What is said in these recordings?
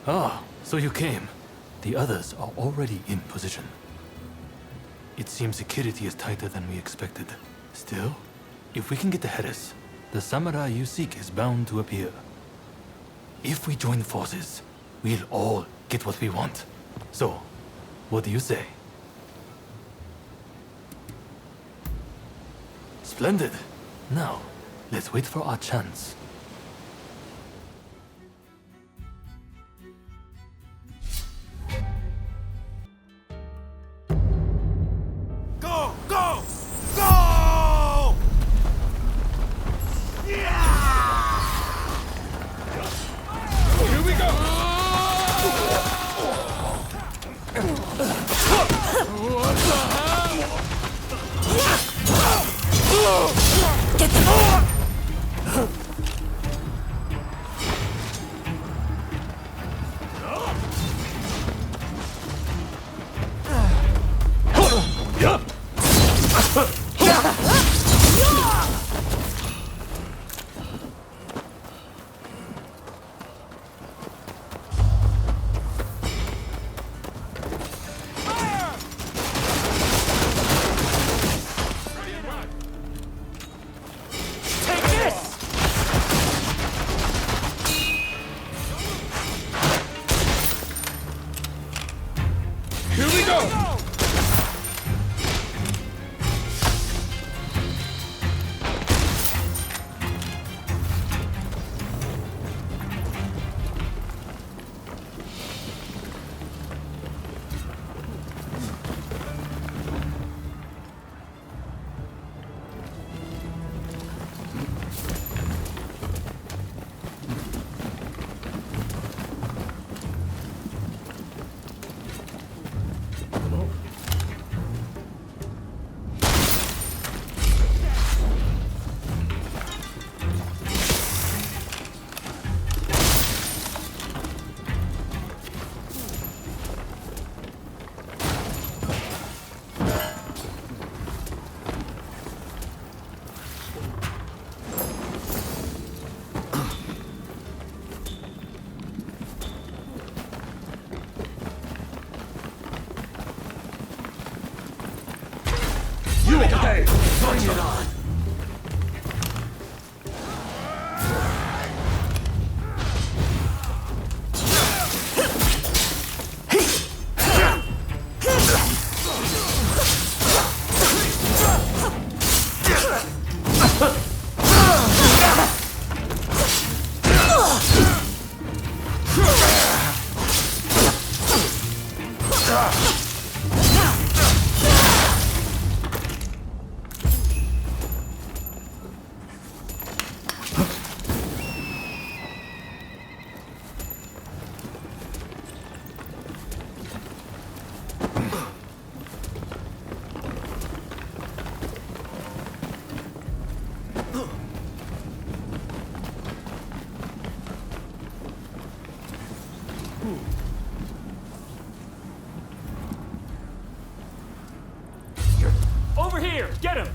Ah, so you came. The others are already in position. It seems security is tighter than we expected. Still, if we can get ahead of us, the samurai you seek is bound to appear. If we join forces, we'll all get what we want. So, what do you say? Splendid. Now, let's wait for our chance. Go! Go! Go! Yeah! Here we go! What the hell? Get them! Here we go! You okay? Bring it on! Over here! Get him!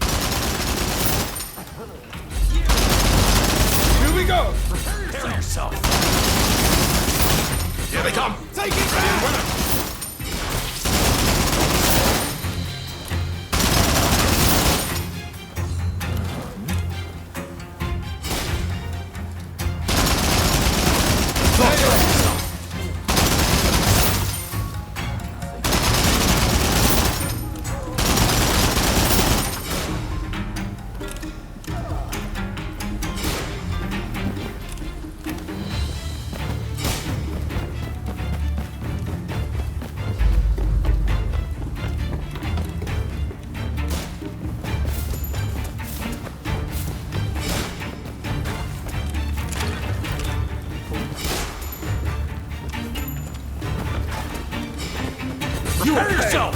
Here we go! Prepare yourself! Here they come! Take it back! Prepare yourself!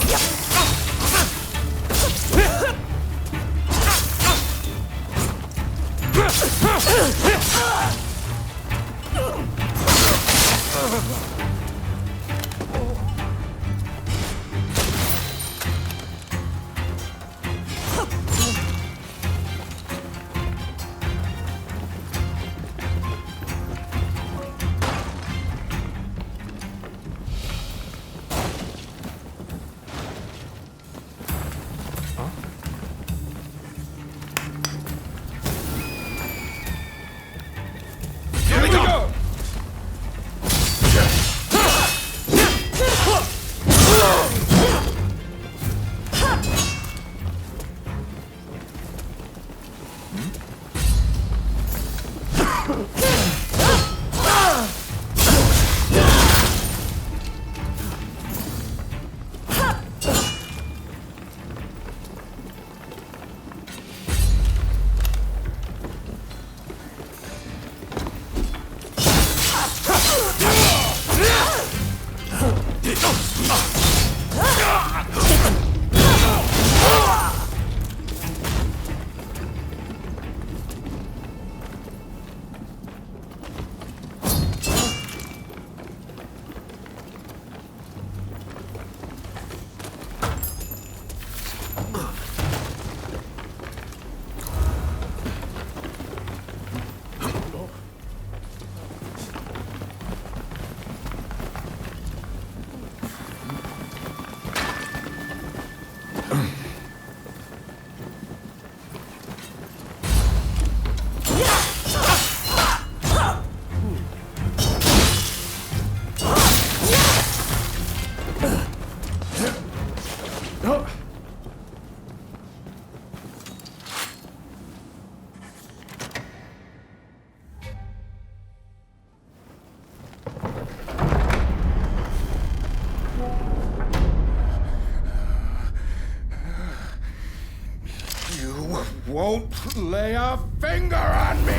Won't lay a finger on me!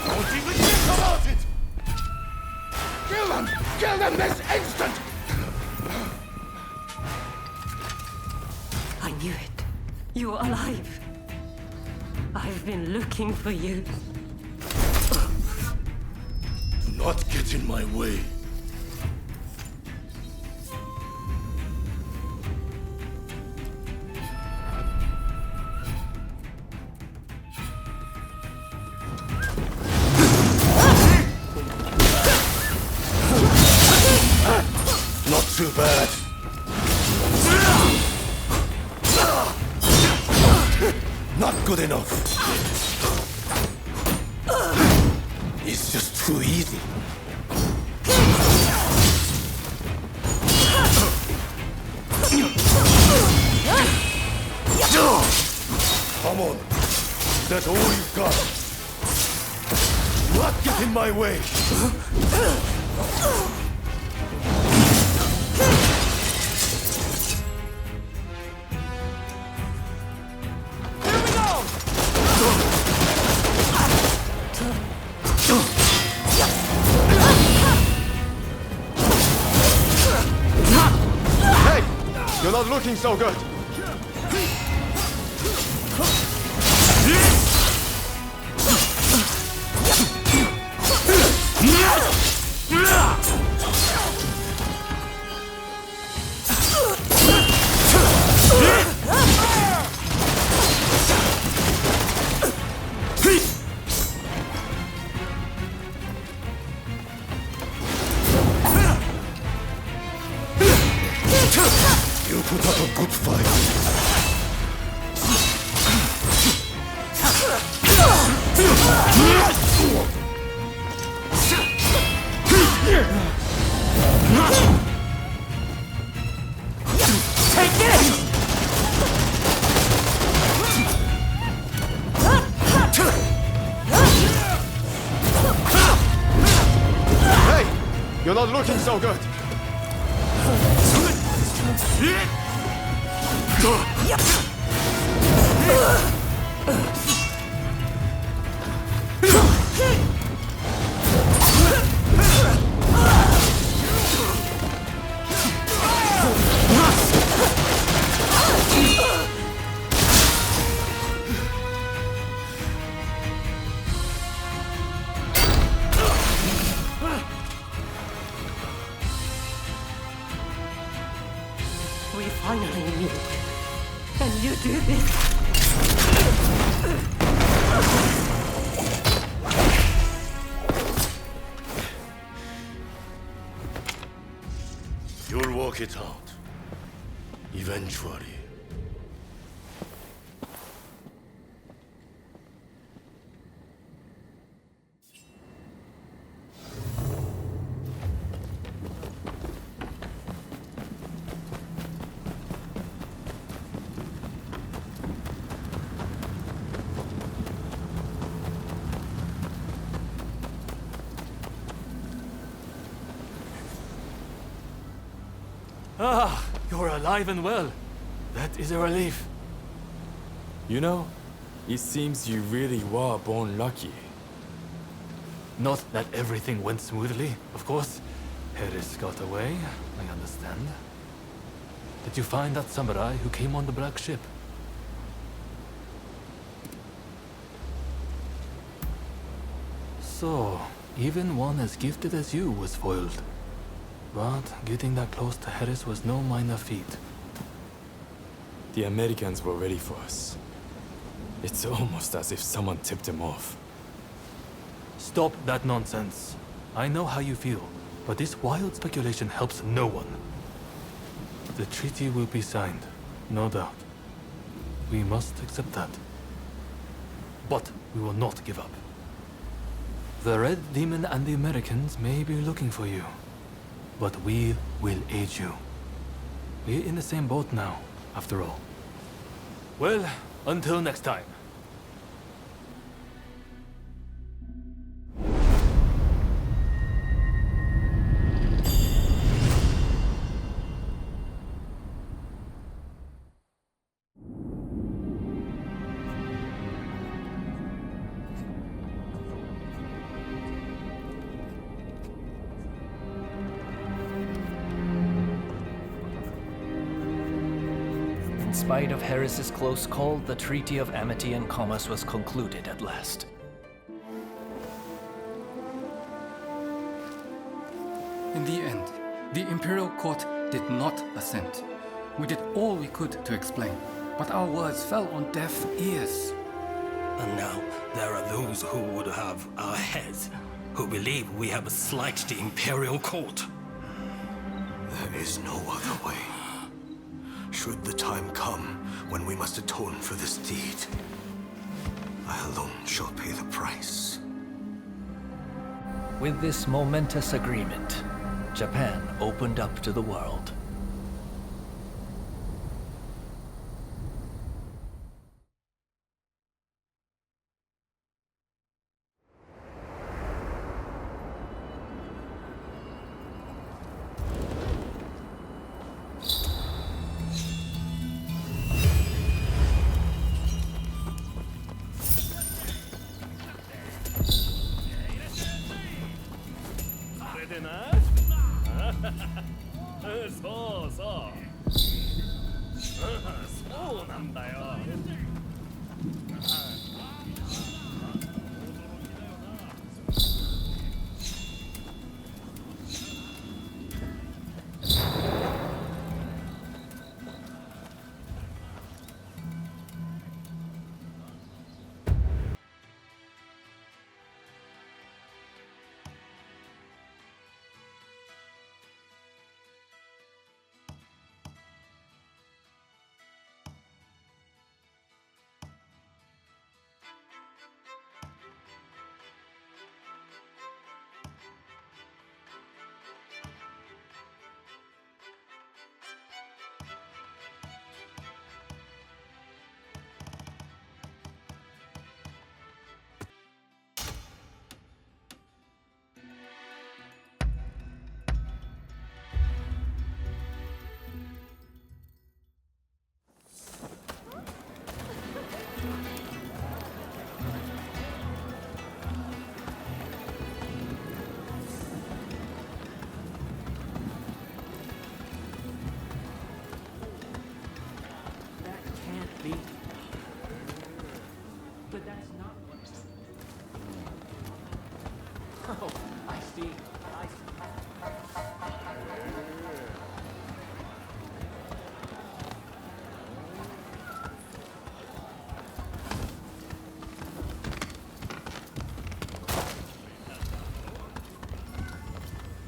Don't even think about it! Kill them! Kill them this instant! I knew it. You are alive. I've been looking for you. Do not get in my way. Not too bad. Not good enough. It's just too easy. Come on. That's all you've got. Do not get in my way. You're not looking so good. You put up a good fight. Take this! Hey! You're not looking so good. We finally meet. And you do this? You'll work it out. Eventually. Ah, you're alive and well. That is a relief. You know, it seems you really were born lucky. Not that everything went smoothly, of course. Harris got away, I understand. Did you find that samurai who came on the black ship? So, even one as gifted as you was foiled. But getting that close to Harris was no minor feat. The Americans were ready for us. It's almost as if someone tipped them off. Stop that nonsense. I know how you feel, but this wild speculation helps no one. The treaty will be signed, no doubt. We must accept that. But we will not give up. The Red Demon and the Americans may be looking for you, but we will aid you. We're in the same boat now, after all. Well, until next time. In spite of Harris's close call, the Treaty of Amity and Commerce was concluded at last. In the end, the Imperial Court did not assent. We did all we could to explain, but our words fell on deaf ears. And now there are those who would have our heads, who believe we have slighted the Imperial Court. There is no other way. Should the time come when we must atone for this deed, I alone shall pay the price. With this momentous agreement, Japan opened up to the world.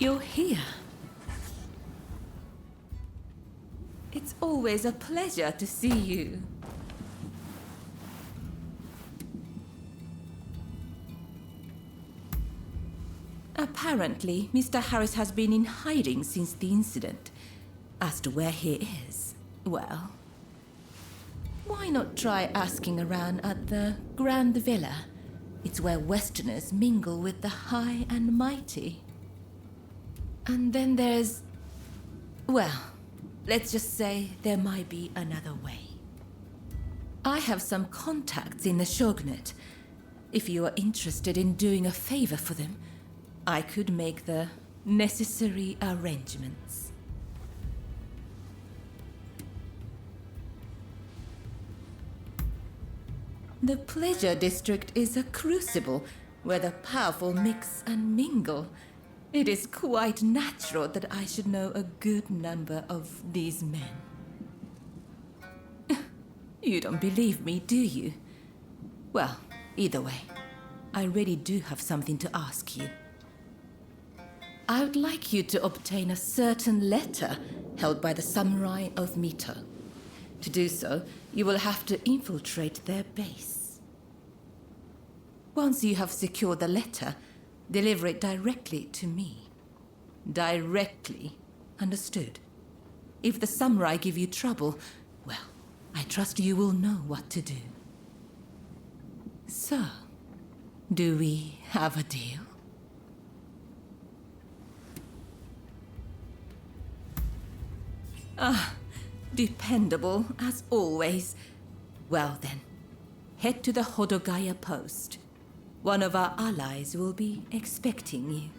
You're here. It's always a pleasure to see you. Apparently, Mr. Harris has been in hiding since the incident. As to where he is, well, why not try asking around at the Grand Villa? It's where Westerners mingle with the high and mighty. And then there's, well, let's just say there might be another way. I have some contacts in the shogunate. If you are interested in doing a favor for them, I could make the necessary arrangements. The Pleasure District is a crucible where the powerful mix and mingle. It is quite natural that I should know a good number of these men. You don't believe me, do you? Well, either way, I really do have something to ask you. I would like you to obtain a certain letter held by the samurai of Mito. To do so, you will have to infiltrate their base. Once you have secured the letter, deliver it directly to me. Directly, understood? If the samurai give you trouble, well, I trust you will know what to do. So, do we have a deal? Ah, dependable as always. Well then, head to the Hodogaya post. One of our allies will be expecting you.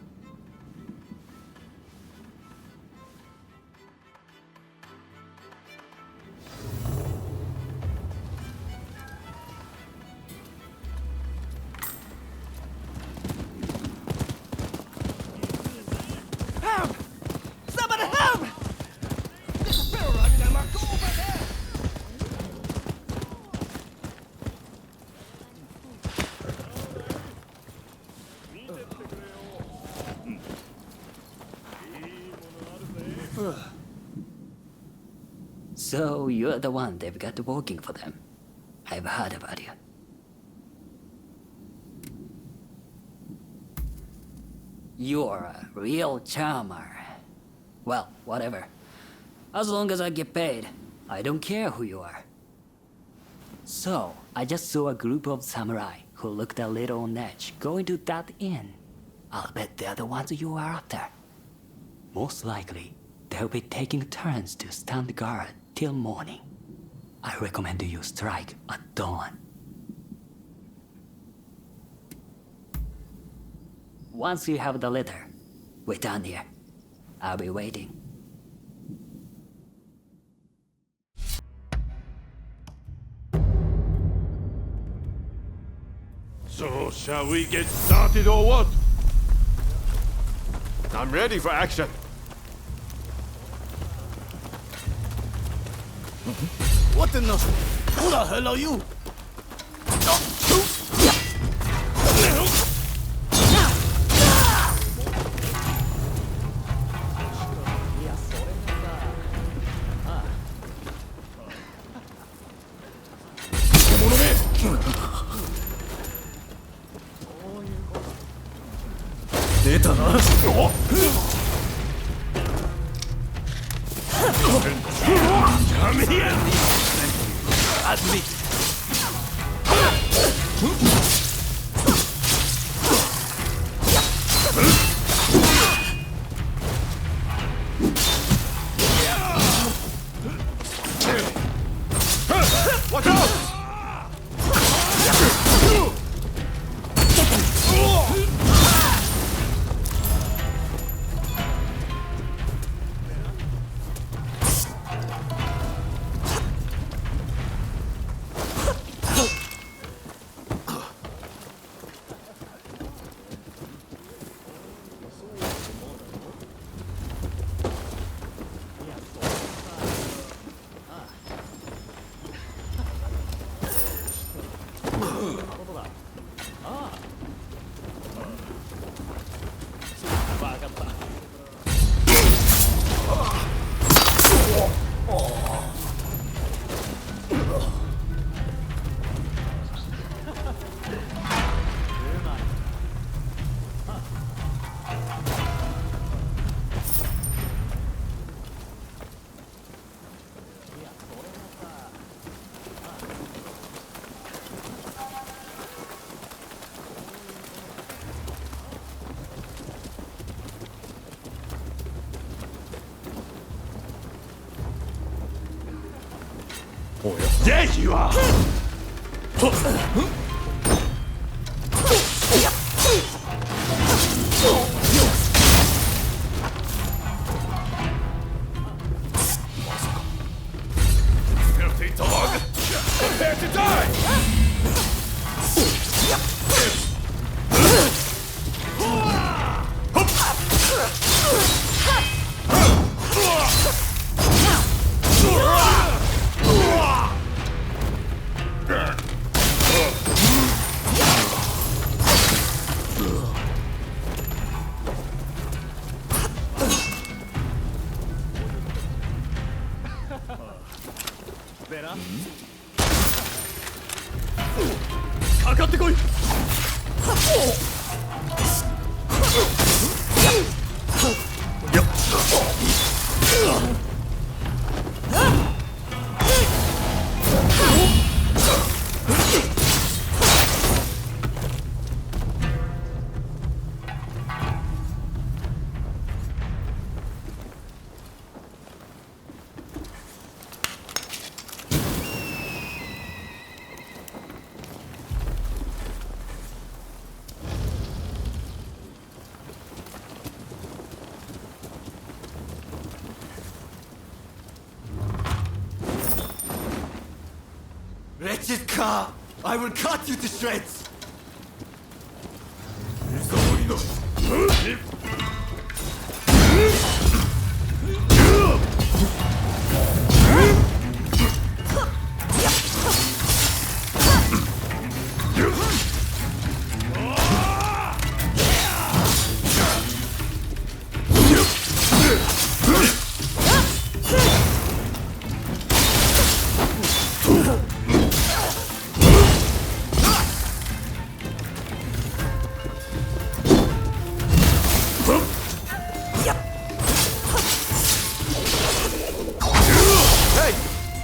So you're the one they've got working for them. I've heard about you. You're a real charmer. Well, whatever. As long as I get paid, I don't care who you are. So, I just saw a group of samurai who looked a little on edge going to that inn. I'll bet they're the ones you are after. Most likely, they'll be taking turns to stand guard till morning. I recommend you strike at dawn. Once you have the letter, wait down here. I'll be waiting. So, shall we get started or what? I'm ready for action. What the nuts? Who the hell are you? Come here! At me! There you are! Filthy dog! Prepare to die! Wretched car! I will cut you to shreds!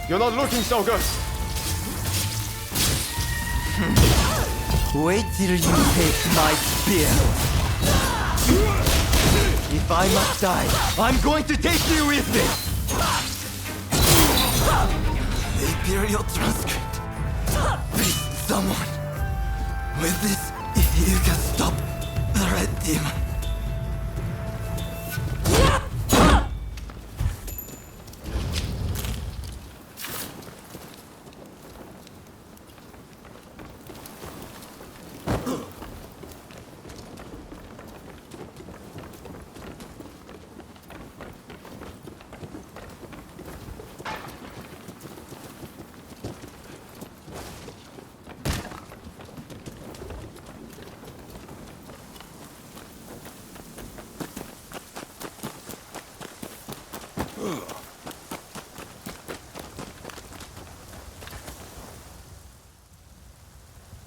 You're not looking so good. Wait till you take my spear. If I must die, I'm going to take you with me. The Imperial transcript. Please, someone. With this, you can stop the Red Demon.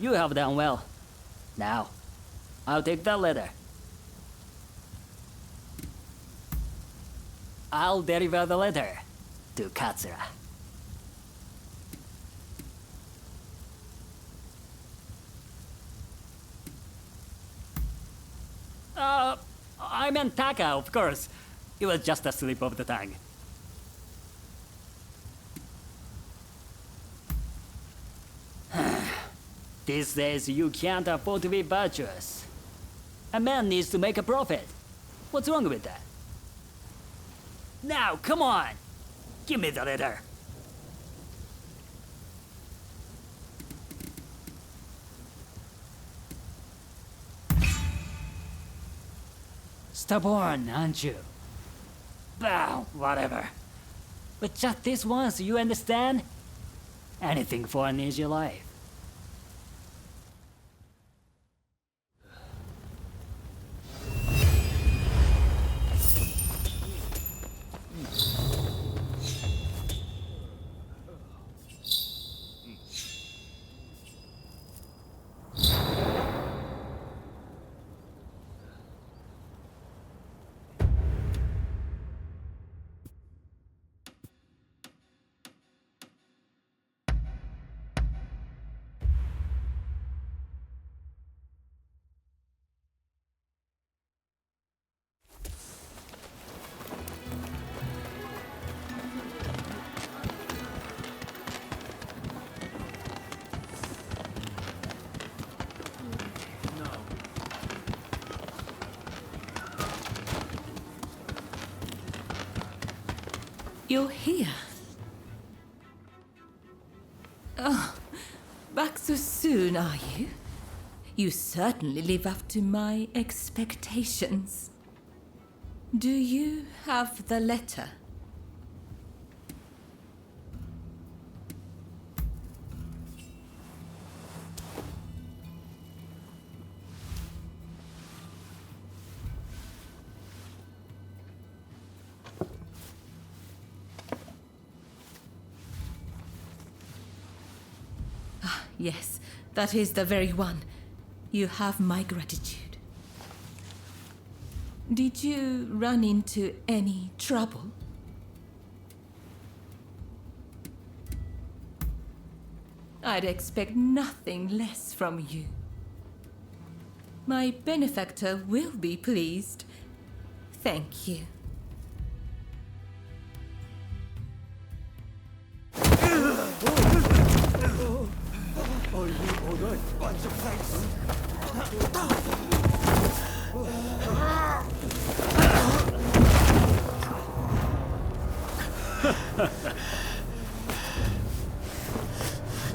You have done well. Now, I'll take that letter. I'll deliver the letter to Katsura. I meant Taka, of course. It was just a slip of the tongue. These days, you can't afford to be virtuous. A man needs to make a profit. What's wrong with that? Now, come on! Give me the letter. Stubborn, aren't you? Bah, whatever. But just this once, you understand? Anything for an easy life. You're here. Oh, back so soon, are you? You certainly live up to my expectations. Do you have the letter? Yes, that is the very one. You have my gratitude. Did you run into any trouble? I'd expect nothing less from you. My benefactor will be pleased. Thank you. Are you alright? Bunch of thanks.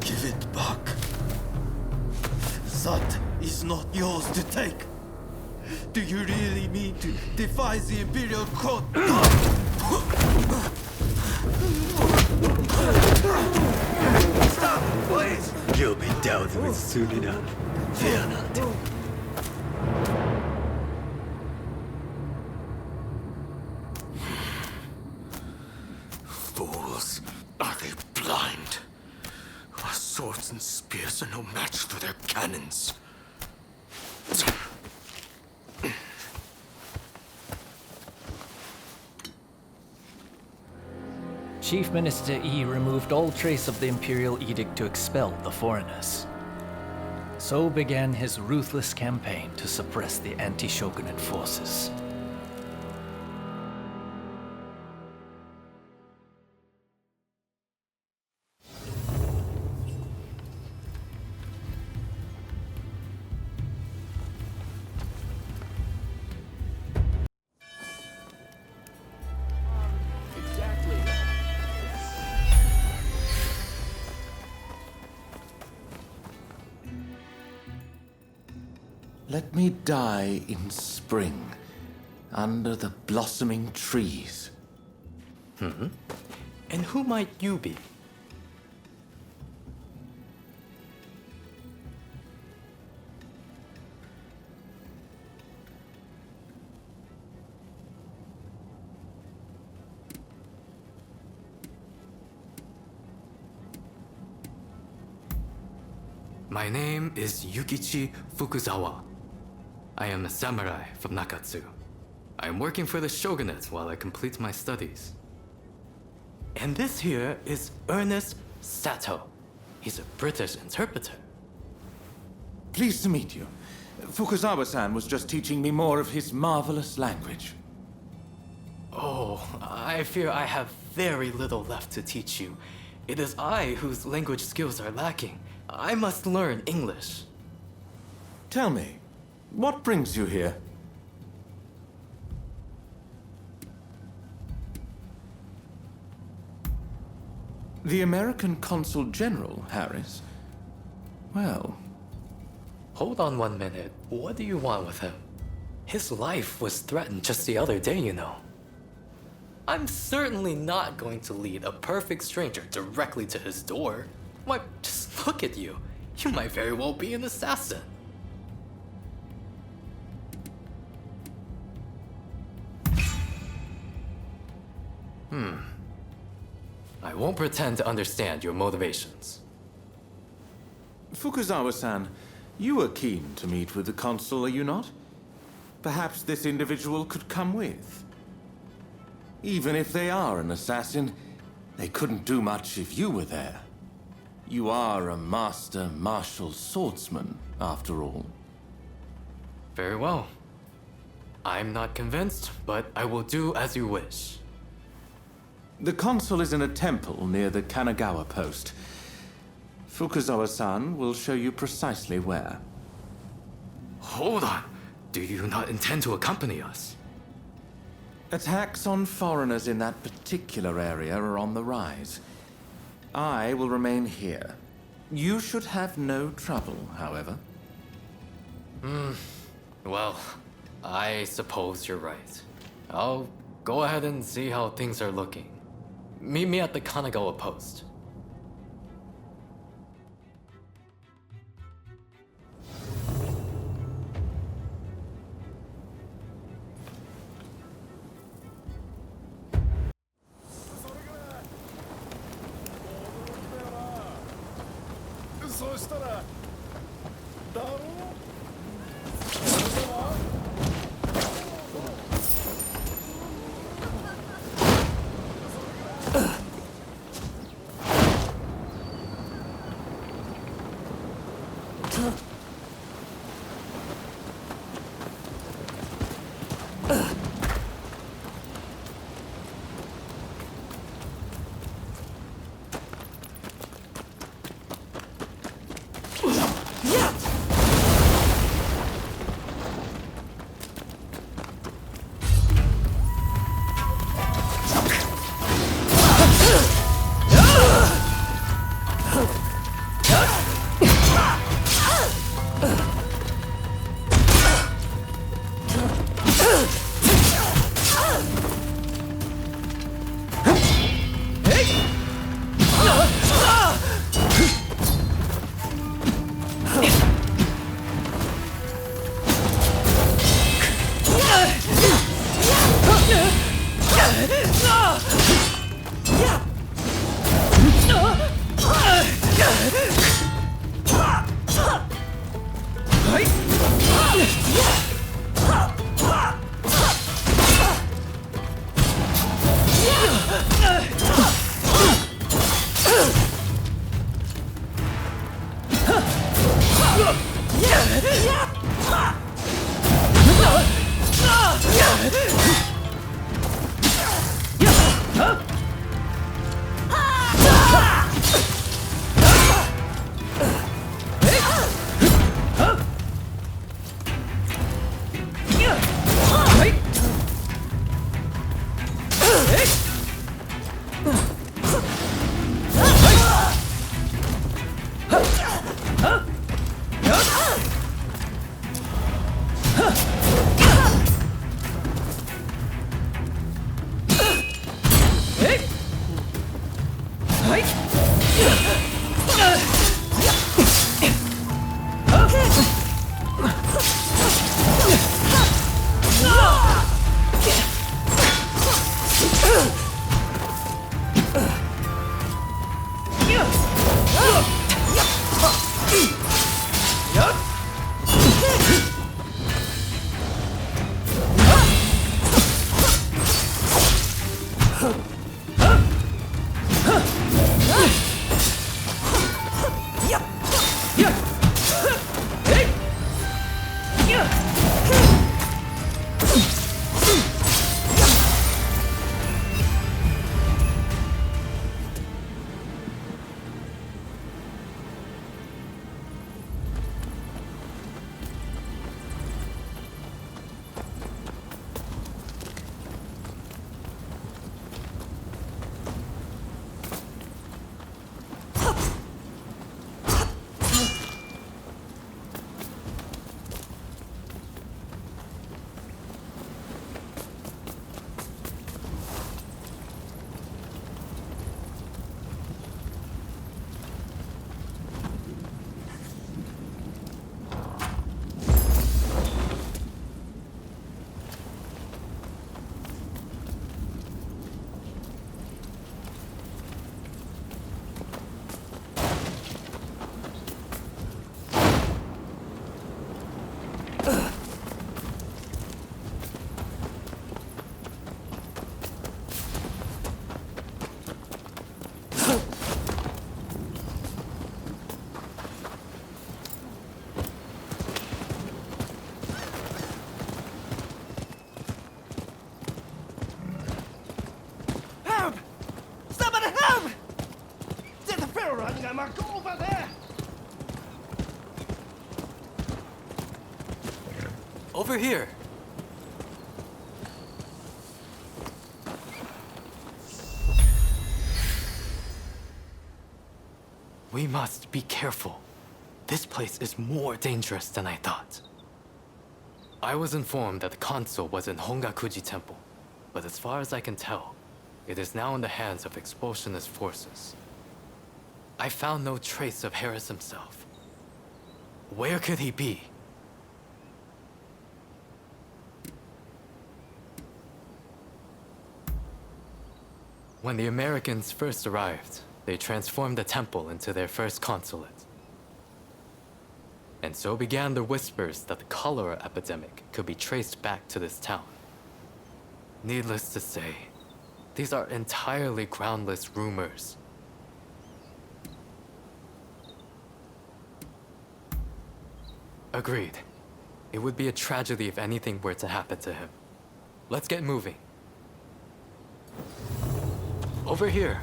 Give it back. That is not yours to take. Do you really mean to defy the Imperial Court? Stop, please! You'll be dealt with soon enough. Fear not. Fools. Are they blind? Our swords and spears are no match for their cannons. Chief Minister Yi removed all trace of the Imperial Edict to expel the foreigners. So began his ruthless campaign to suppress the anti-shogunate forces. Let me die in spring, under the blossoming trees. And who might you be? My name is Urigatchi Fukuzawa. I am a samurai from Nakatsu. I am working for the shogunate while I complete my studies. And this here is Ernest Sato. He's a British interpreter. Pleased to meet you. Fukuzawa-san was just teaching me more of his marvelous language. Oh, I fear I have very little left to teach you. It is I whose language skills are lacking. I must learn English. Tell me, what brings you here? The American Consul General, Harris? Well... Hold on 1 minute. What do you want with him? His life was threatened just the other day, you know. I'm certainly not going to lead a perfect stranger directly to his door. Why, just look at you. You might very well be an assassin. I won't pretend to understand your motivations. Fukuzawa-san, you are keen to meet with the consul, are you not? Perhaps this individual could come with. Even if they are an assassin, they couldn't do much if you were there. You are a master martial swordsman, after all. Very well. I'm not convinced, but I will do as you wish. The consul is in a temple near the Kanagawa post. Fukuzawa-san will show you precisely where. Hold on. Do you not intend to accompany us? Attacks on foreigners in that particular area are on the rise. I will remain here. You should have no trouble, however. Well, I suppose you're right. I'll go ahead and see how things are looking. Meet me at the Kanagawa post. Over here. We must be careful. This place is more dangerous than I thought. I was informed that the console was in Hongakuji Temple, but as far as I can tell, it is now in the hands of expulsionist forces. I found no trace of Harris himself. Where could he be? When the Americans first arrived, they transformed the temple into their first consulate. And so began the whispers that the cholera epidemic could be traced back to this town. Needless to say, these are entirely groundless rumors. Agreed. It would be a tragedy if anything were to happen to him. Let's get moving. Over here.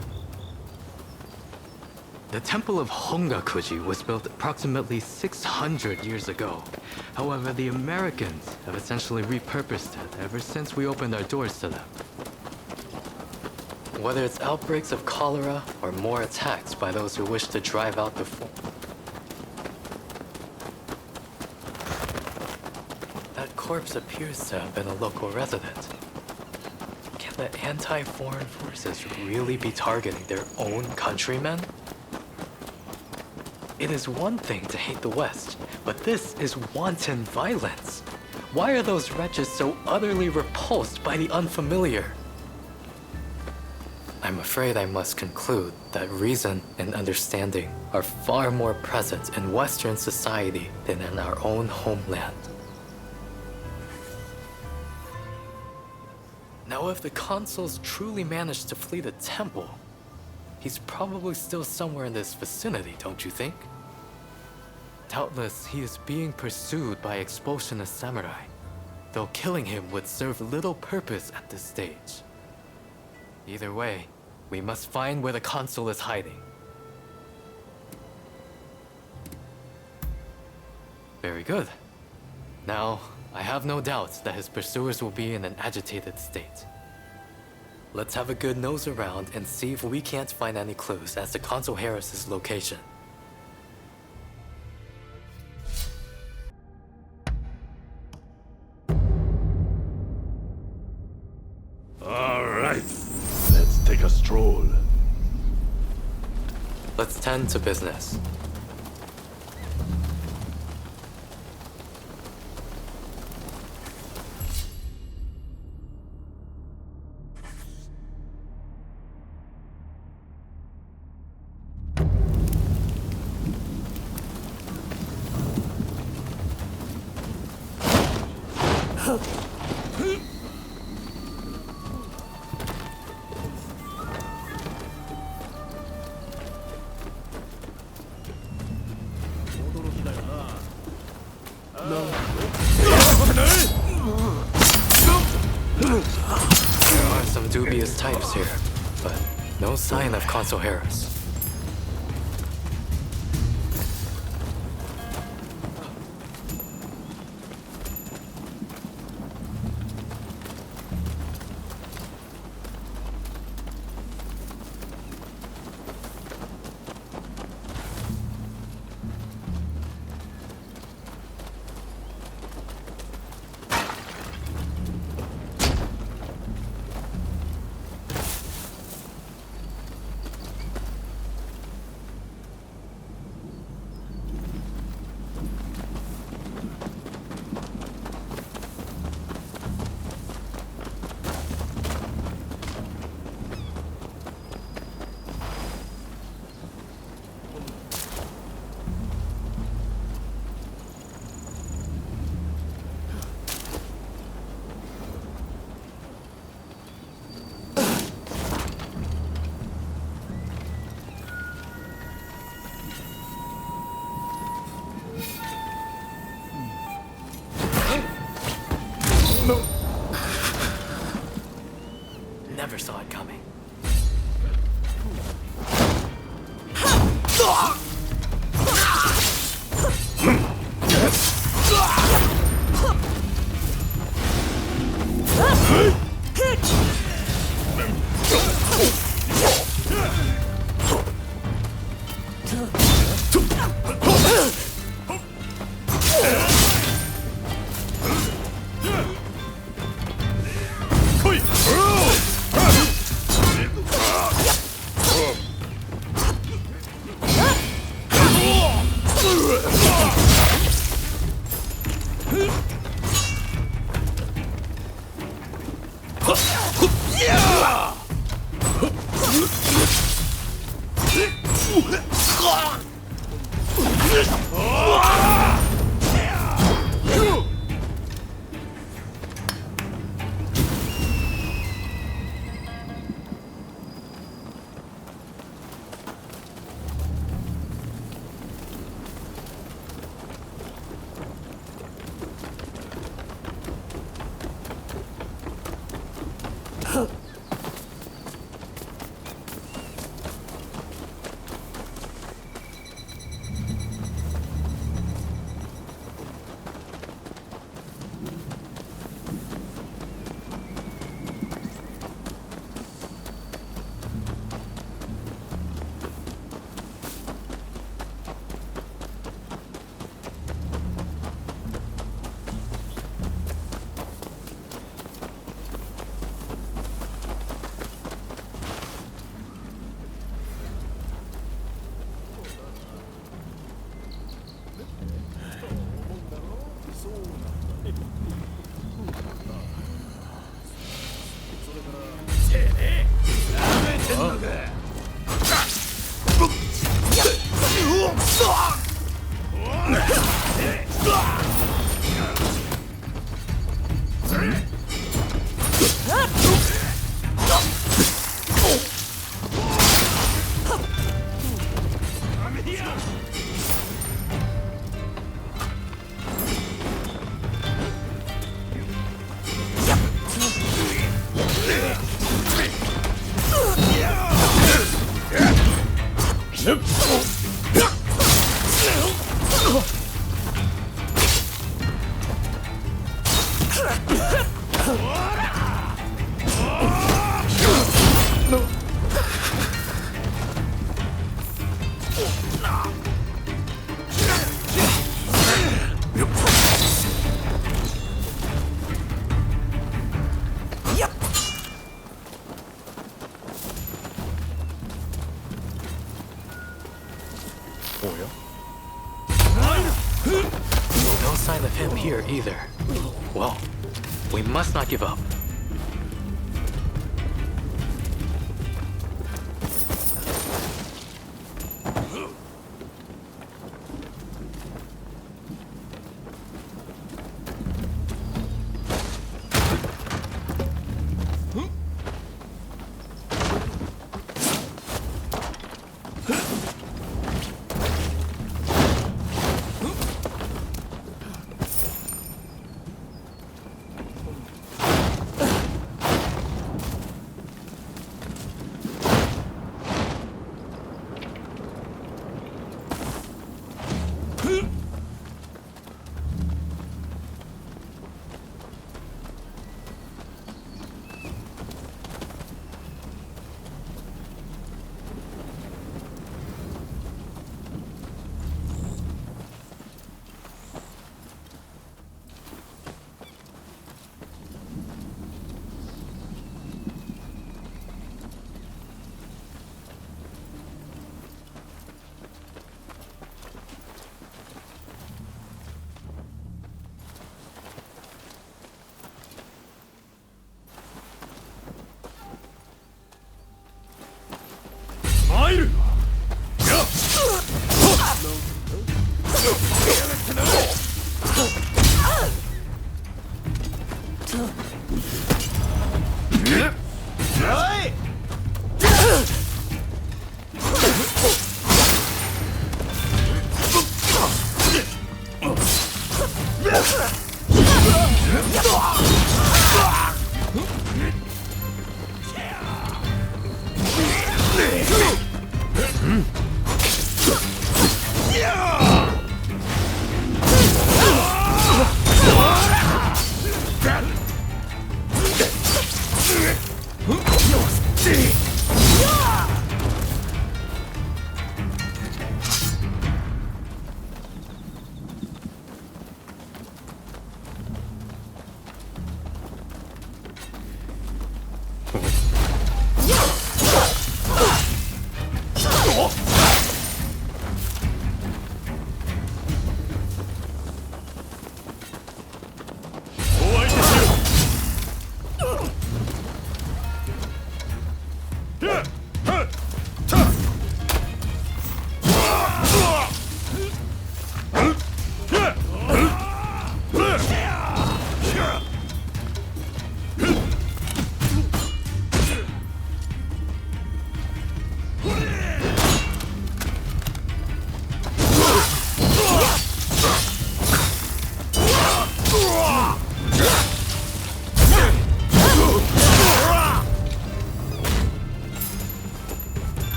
The Temple of Hongakuji was built approximately 600 years ago. However, the Americans have essentially repurposed it ever since we opened our doors to them. Whether it's outbreaks of cholera or more attacks by those who wish to drive out the That corpse appears to have been a local resident. Can the anti-foreign forces really be targeting their own countrymen? It is one thing to hate the West, but this is wanton violence. Why are those wretches so utterly repulsed by the unfamiliar? I'm afraid I must conclude that reason and understanding are far more present in Western society than in our own homeland. Now, if the consuls truly managed to flee the temple, he's probably still somewhere in this vicinity, don't you think? Doubtless, he is being pursued by expulsionist samurai, though killing him would serve little purpose at this stage. Either way, we must find where the consul is hiding. Very good. Now, I have no doubts that his pursuers will be in an agitated state. Let's have a good nose around and see if we can't find any clues as to Consul Harris's location. All right, let's take a stroll. Let's tend to business. There are some dubious types here, but no sign of Consul Harris. Never saw it coming. No sign of him here either. Well, we must not give up.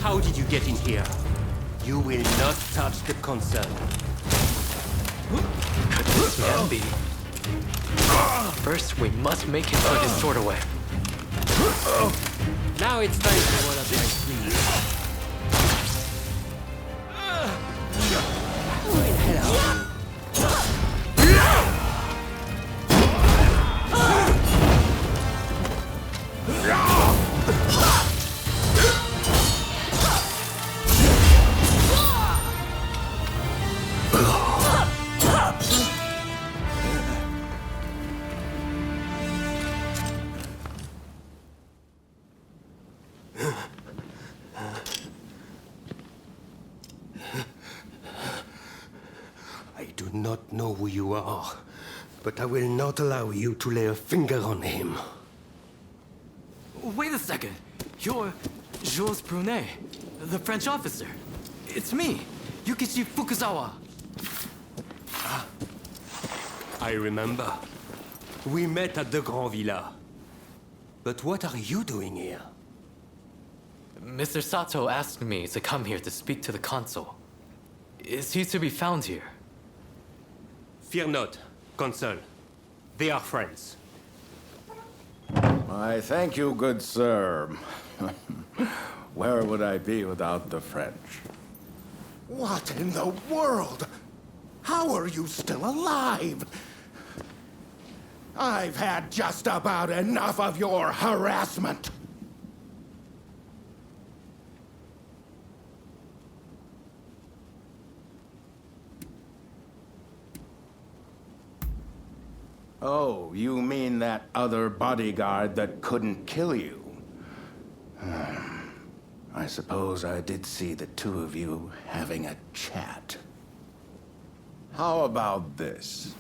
How did you get in here? You will not touch the console. can be. First, we must make him put his sword away. Now it's time for one of their sleeves. I do not know who you are, but I will not allow you to lay a finger on him. Wait a second. You're Jules Brunet, the French officer. It's me, Yukichi Fukuzawa. I remember. We met at the Grand Villa. But what are you doing here? Mr. Sato asked me to come here to speak to the consul. Is he to be found here? Fear not, Consul. They are friends. I thank you, good sir. Where would I be without the French? What in the world? How are you still alive? I've had just about enough of your harassment. Oh, you mean that other bodyguard that couldn't kill you? I suppose I did see the two of you having a chat. How about this?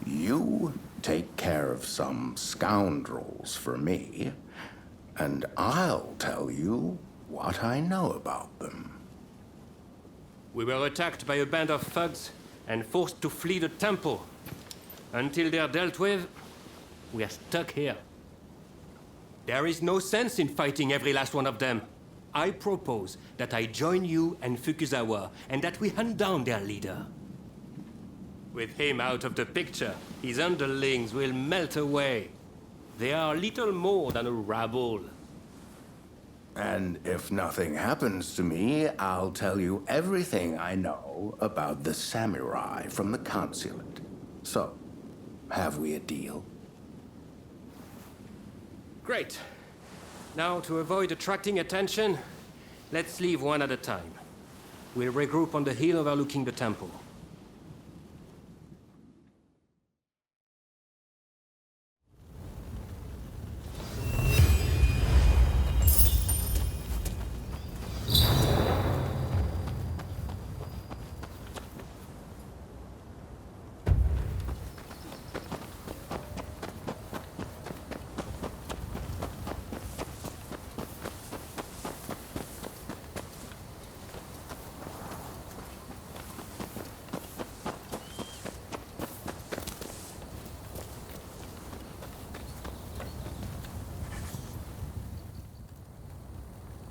You take care of some scoundrels for me, and I'll tell you what I know about them. We were attacked by a band of thugs and forced to flee the temple. Until they're dealt with, we are stuck here. There is no sense in fighting every last one of them. I propose that I join you and Fukuzawa, and that we hunt down their leader. With him out of the picture, his underlings will melt away. They are little more than a rabble. And if nothing happens to me, I'll tell you everything I know about the samurai from the consulate. So, have we a deal? Great. Now, to avoid attracting attention, let's leave one at a time. We'll regroup on the hill overlooking the temple.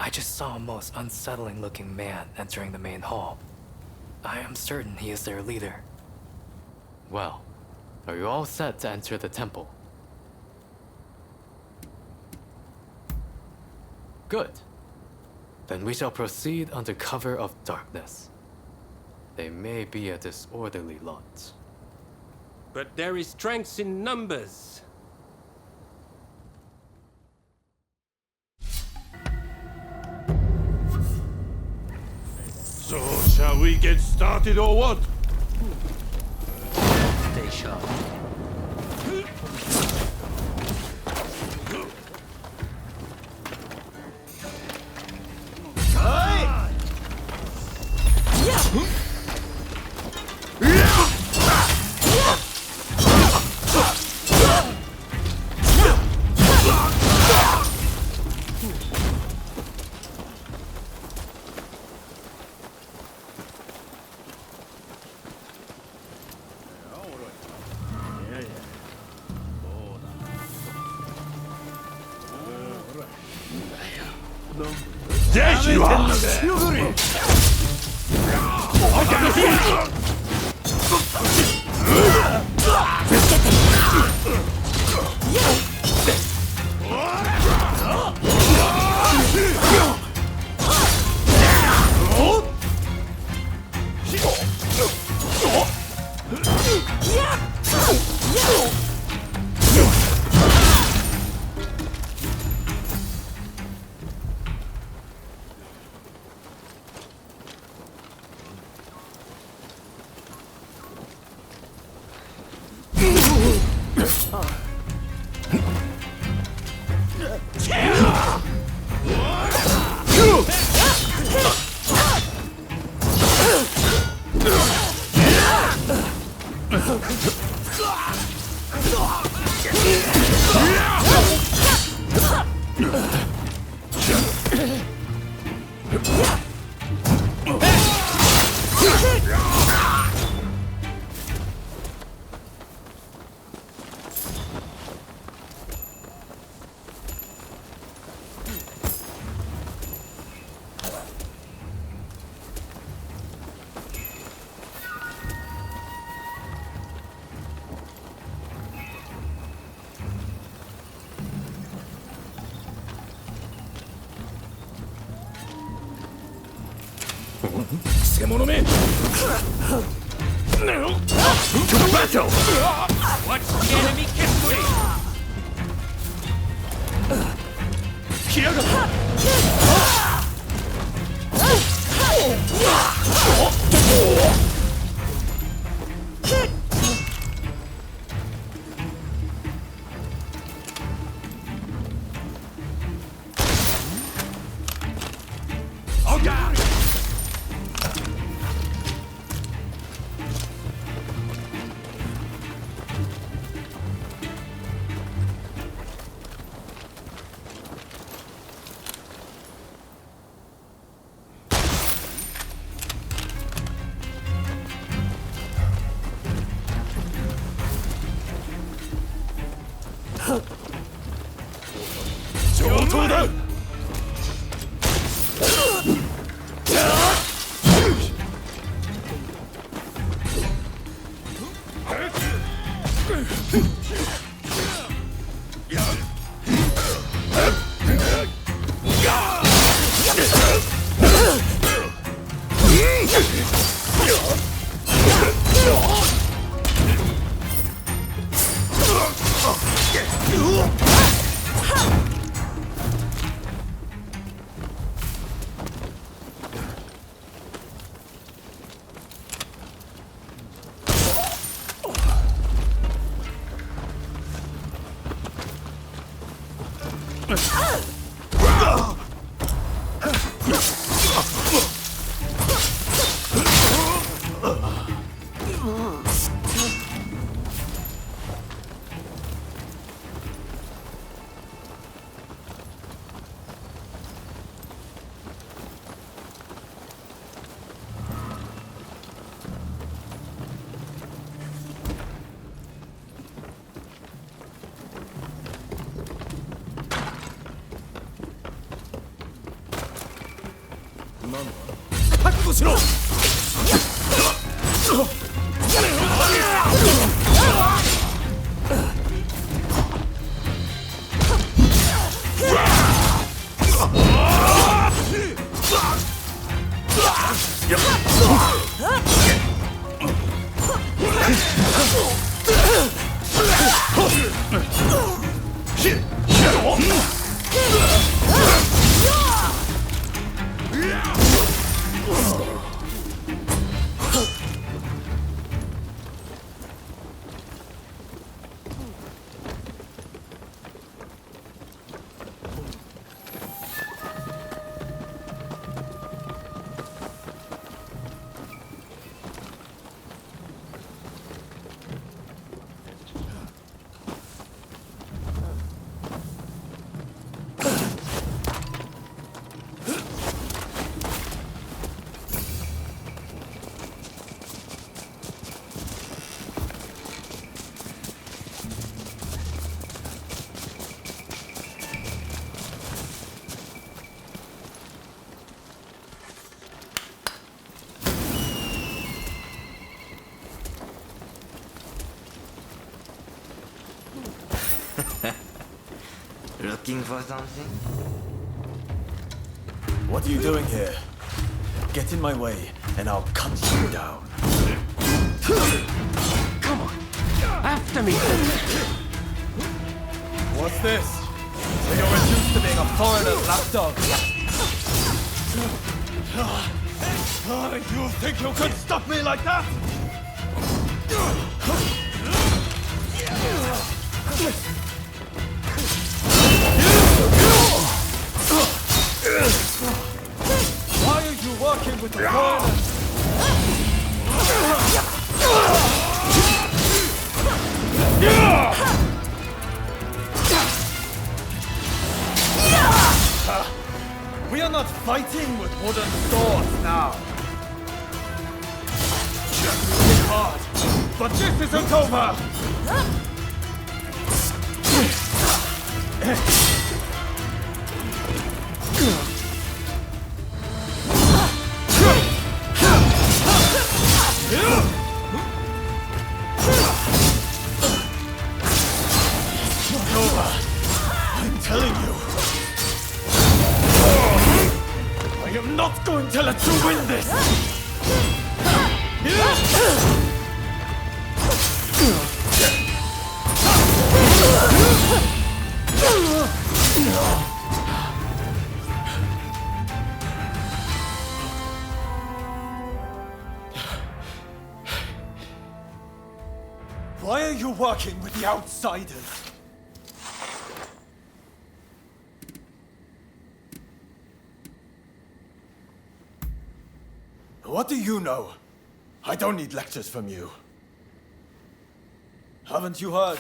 I just saw a most unsettling looking man entering the main hall. I am certain he is their leader. Well, are you all set to enter the temple? Good. Then we shall proceed under cover of darkness. They may be a disorderly lot. But there is strength in numbers. So, shall we get started or what? Stay sharp. There you are! Semonomen! To the battle! Watch the enemy carefully! Looking for something? What are you doing here? Get in my way, and I'll cut you down. Come on! After me! What's this? So you're reduced to being a foreigner's lapdog? You think you could stop me like that? Why are you working with the foreigners? fighting with wooden swords now. It's hard, but this isn't over! It's over. I'm telling you. I am not going to let you win this! Why are you working with the outsiders? What do you know? I don't need lectures from you. Haven't you heard?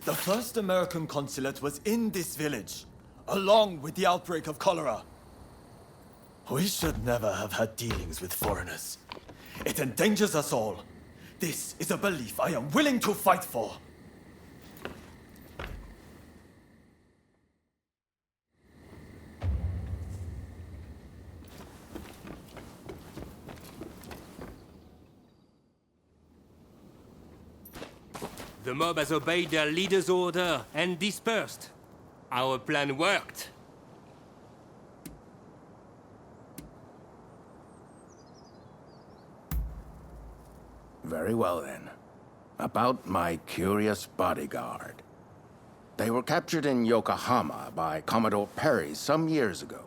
The first American consulate was in this village, along with the outbreak of cholera. We should never have had dealings with foreigners. It endangers us all. This is a belief I am willing to fight for. The mob has obeyed their leader's order and dispersed. Our plan worked. Very well then. About my curious bodyguard. They were captured in Yokohama by Commodore Perry some years ago.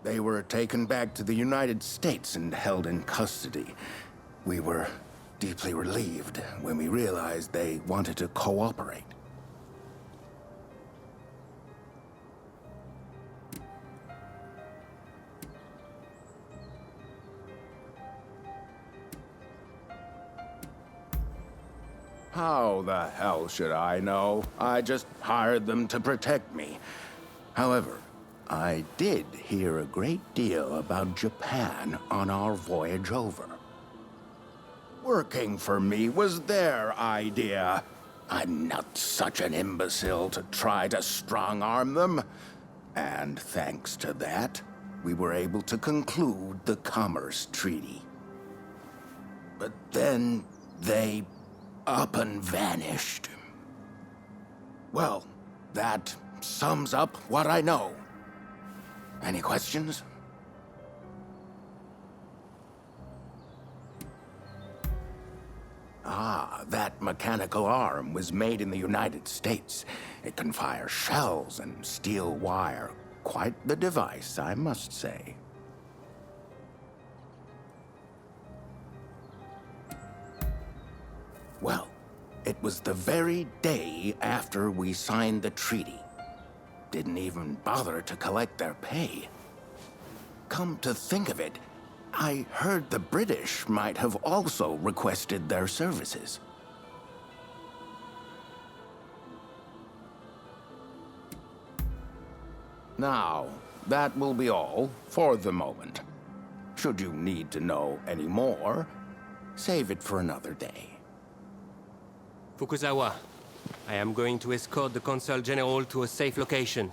They were taken back to the United States and held in custody. We were deeply relieved when we realized they wanted to cooperate. How the hell should I know? I just hired them to protect me. However, I did hear a great deal about Japan on our voyage over. Working for me was their idea. I'm not such an imbecile to try to strong-arm them. And thanks to that, we were able to conclude the Commerce Treaty. But then they up and vanished. Well, that sums up what I know. Any questions? Ah, that mechanical arm was made in the United States. It can fire shells and steel wire. Quite the device, I must say. Well, it was the very day after we signed the treaty. Didn't even bother to collect their pay. Come to think of it, I heard the British might have also requested their services. Now, that will be all for the moment. Should you need to know any more, save it for another day. Fukuzawa, I am going to escort the Consul General to a safe location.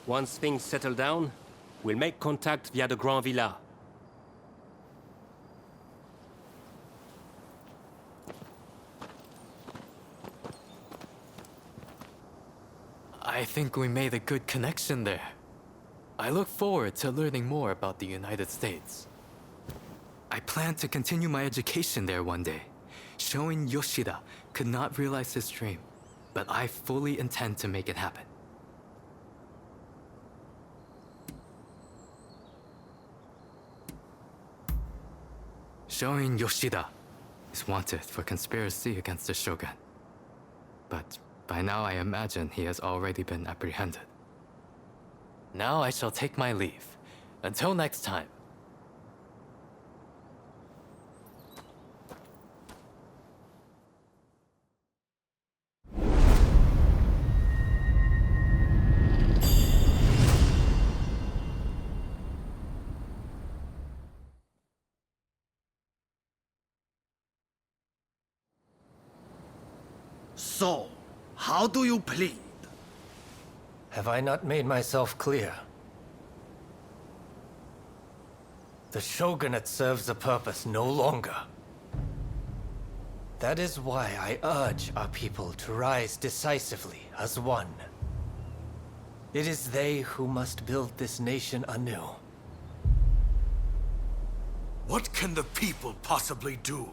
Once things settle down, we'll make contact via the Grand Villa. I think we made a good connection there. I look forward to learning more about the United States. I plan to continue my education there one day. Showing Yoshida could not realize his dream, but I fully intend to make it happen. Showing Yoshida is wanted for conspiracy against the Shogun. But by now I imagine he has already been apprehended. Now I shall take my leave. Until next time. So, how do you plead? Have I not made myself clear? The shogunate serves a purpose no longer. That is why I urge our people to rise decisively as one. It is they who must build this nation anew. What can the people possibly do?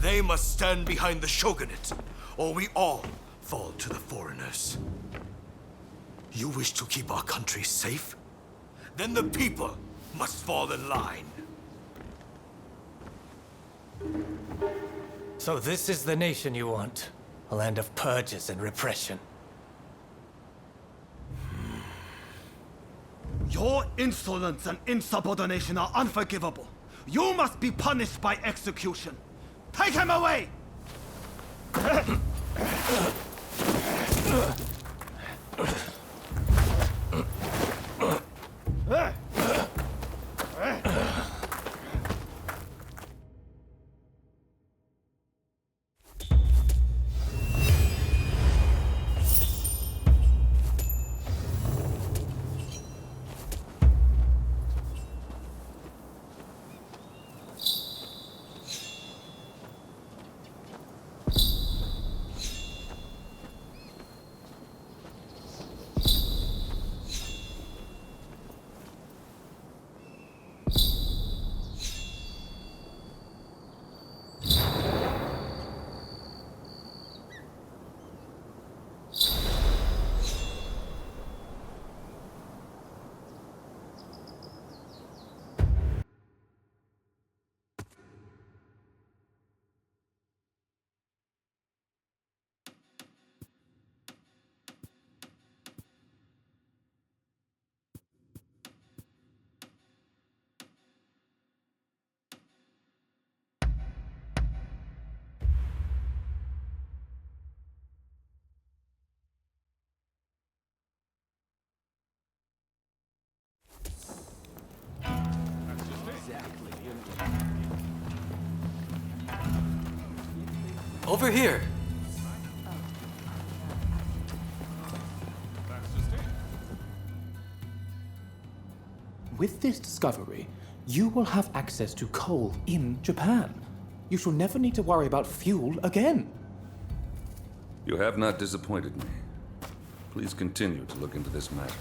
They must stand behind the shogunate, or we all fall to the foreigners. You wish to keep our country safe? Then the people must fall in line. So this is the nation you want? A land of purges and repression. Your insolence and insubordination are unforgivable. You must be punished by execution. Take him away! Over here! With this discovery, you will have access to coal in Japan. You shall never need to worry about fuel again. You have not disappointed me. Please continue to look into this matter.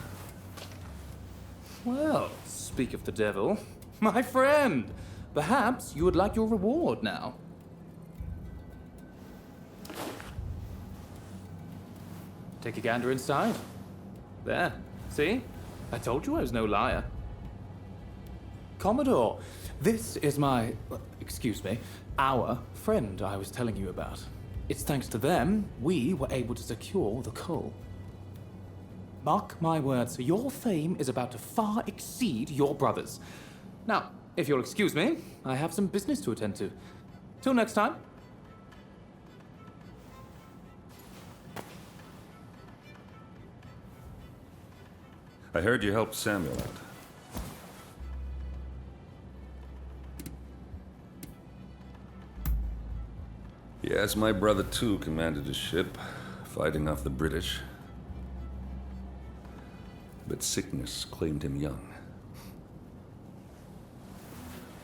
Well, speak of the devil. My friend, perhaps you would like your reward now. Take a gander inside. There. See? I told you I was no liar. Commodore, this is my... excuse me, our friend I was telling you about. It's thanks to them we were able to secure the coal. Mark my words, your fame is about to far exceed your brother's. Now, if you'll excuse me, I have some business to attend to. Till next time. I heard you helped Samuel out. Yes, my brother too commanded a ship, fighting off the British. But sickness claimed him young.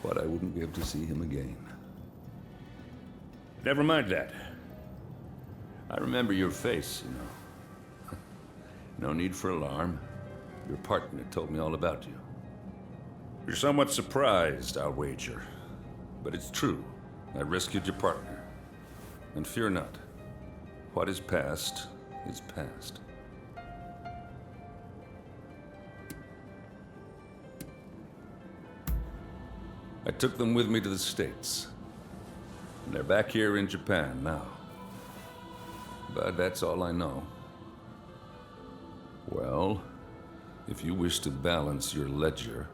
But I wouldn't be able to see him again. Never mind that. I remember your face, you know. No need for alarm. Your partner told me all about you. You're somewhat surprised, I'll wager. But it's true. I rescued your partner. And fear not. What is past is past. I took them with me to the States. And they're back here in Japan now. But that's all I know. Well, if you wish to balance your ledger,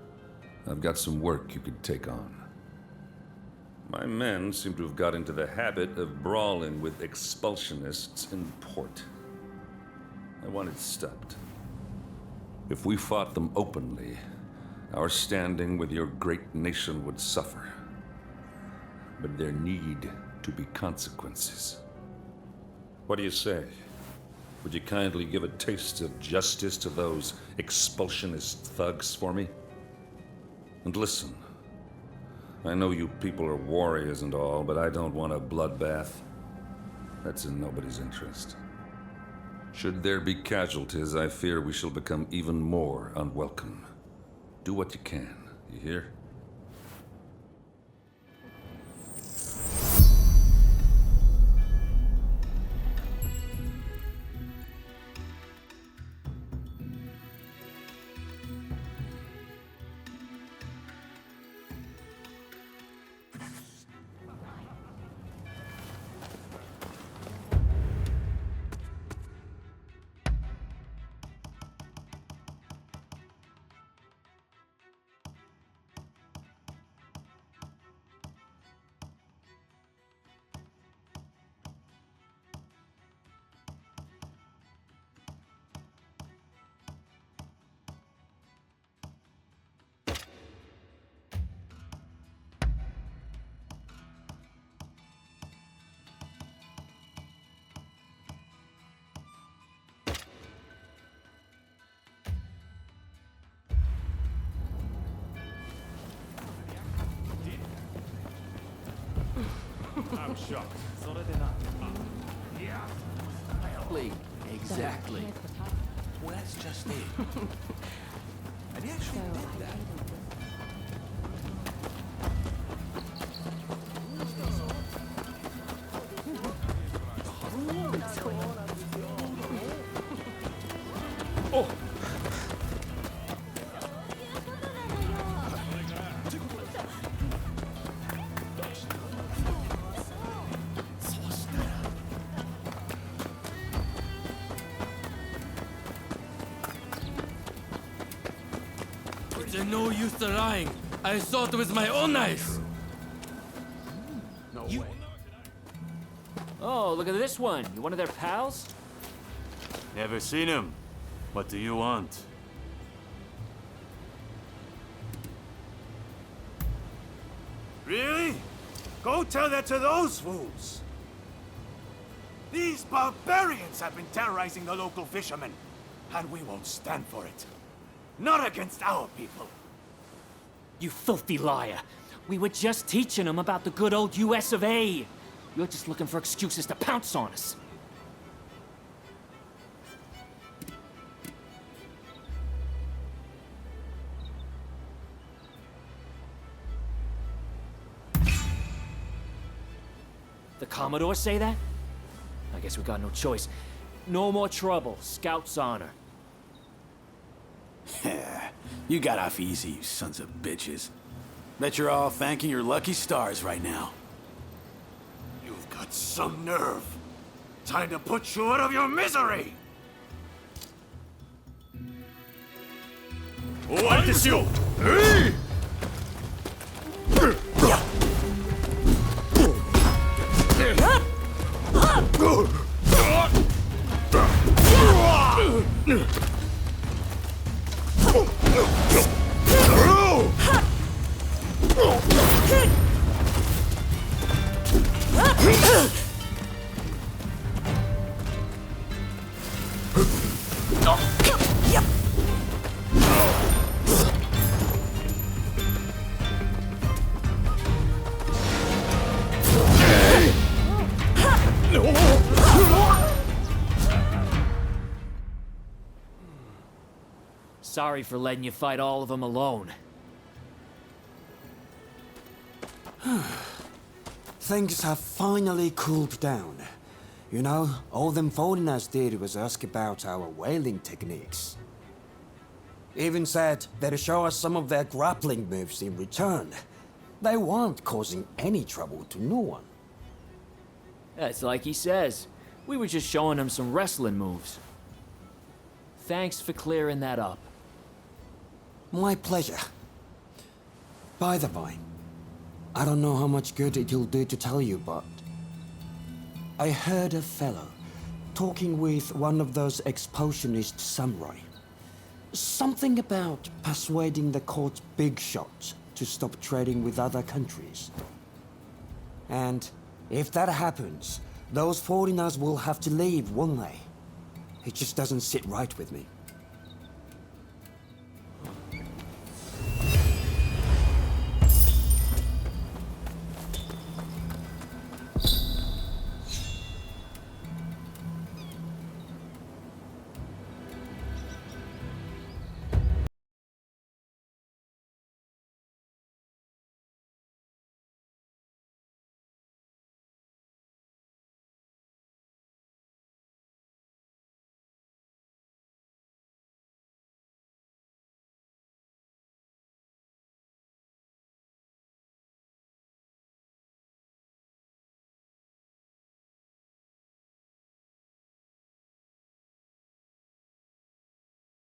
I've got some work you could take on. My men seem to have got into the habit of brawling with expulsionists in port. I want it stopped. If we fought them openly, our standing with your great nation would suffer. But there need to be consequences. What do you say? Would you kindly give a taste of justice to those expulsionist thugs for me? And listen, I know you people are warriors and all, but I don't want a bloodbath. That's in nobody's interest. Should there be casualties, I fear we shall become even more unwelcome. Do what you can, you hear? I'm shocked. Exactly. Well, that's just it. And he actually did that. Oh! There's no use to lying. I saw it with my own eyes. No way. Oh, look at this one. You one of their pals? Never seen him. What do you want? Really? Go tell that to those fools. These barbarians have been terrorizing the local fishermen, and we won't stand for it. Not against our people. You filthy liar. We were just teaching them about the good old US of A. You're just looking for excuses to pounce on us. The Commodore say that? I guess we got no choice. No more trouble. Scout's honor. You got off easy, you sons of bitches. Bet you're all thanking your lucky stars right now. You've got some nerve. Time to put you out of your misery! What is you? Sorry for letting you fight all of them alone. Things have finally cooled down. You know, all them foreigners did was ask about our whaling techniques. Even said they'd show us some of their grappling moves in return. They weren't causing any trouble to no one. That's like he says. We were just showing him some wrestling moves. Thanks for clearing that up. My pleasure. By the by, I don't know how much good it'll do to tell you, but I heard a fellow talking with one of those expulsionist samurai. Something about persuading the court's big shots to stop trading with other countries. And if that happens, Those foreigners will have to leave, won't they? It just doesn't sit right with me.